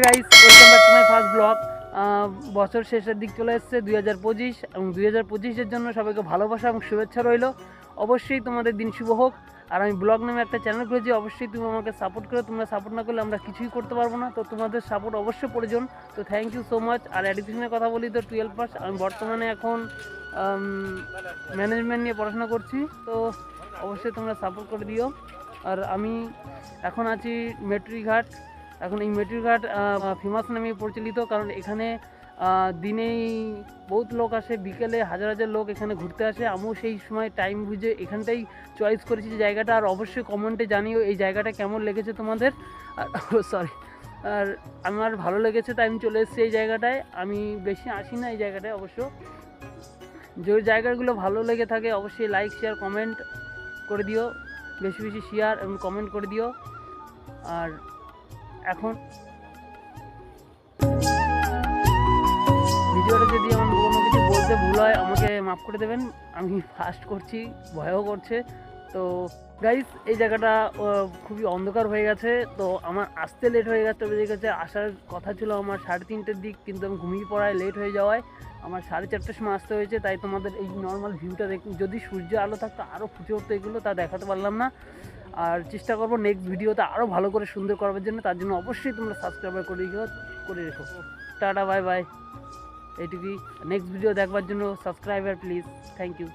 Guys, welcome back to my first blog. বছর শেষের দিক চলে এসেছে 2025 এবং 2025-এর জন্য সবাইকে ভালোবাসা এবং শুভেচ্ছা রইল। অবশ্যই তোমাদের দিন শুভ হোক। আর আমি ব্লগ নামে একটা চ্যানেল খুলেছি, অবশ্যই তুমি আমাকে সাপোর্ট করো। তোমরা সাপোর্ট না করলে আমরা কিছুই করতে পারবো না, তো তোমাদের সাপোর্ট অবশ্যই প্রয়োজন। তো থ্যাংক ইউ সো মাচ। আর এডুকেশনের কথা বলি তো 12 পাস, আমি বর্তমানে এখন ম্যানেজমেন্ট নিয়ে পড়াশোনা করছি, তো অবশ্যই তোমরা সাপোর্ট করে দিও। আর আমি এখন আছি মেট্রিঘাট। এখন এই মেট্রিঘাট ফেমাস নামে পরিচালিত, কারণ এখানে দিনেই বহুত লোক আসে, বিকেলে হাজার হাজার লোক এখানে ঘুরতে আসে। আমিও সেই সময় টাইম বুঝে এখানটাই চয়েস করেছি যে জায়গাটা। আর অবশ্যই কমেন্টে জানিও এই জায়গাটা কেমন লেগেছে তোমাদের। সরি, আর আমার ভালো লেগেছে তাই আমি চলে এসেছি এই জায়গাটায়। আমি বেশি আসি না এই জায়গাটায়। অবশ্য যে জায়গাগুলো ভালো লেগে থাকে অবশ্যই লাইক শেয়ার কমেন্ট করে দিও, বেশি বেশি শেয়ার এবং কমেন্ট করে দিও। আর এখন ভিডিওটা যদি আমার কোনো কিছু বলতে ভুল হয় আমাকে মাফ করে দেবেন, আমি ফাস্ট করছি, ভয়ও করছে। তো গাইস, এই জায়গাটা খুবই অন্ধকার হয়ে গেছে, তো আমার আসতে লেট হয়ে গেছে। আসার কথা ছিল আমার 3:30-র দিক, কিন্তু আমি ঘুমিয়ে পড়ায় লেট হয়ে যাওয়ায় আমার 4:30-র সময় আসতে হয়েছে। তাই তোমাদের এই নর্মাল ভিউটা দেখুন, যদি সূর্য আলো থাকতো আরও ফুটে উঠতো, এগুলো তা দেখাতে পারলাম না। আর চেষ্টা করবো নেক্সট ভিডিওতে আরও ভালো করে সুন্দর করার জন্য। তার জন্য অবশ্যই তোমরা সাবস্ক্রাইব করে রেখো। Tata, bye bye. এইটুকুই। নেক্সট ভিডিও দেখবার জন্য সাবস্ক্রাইবার প্লিজ। Thank you.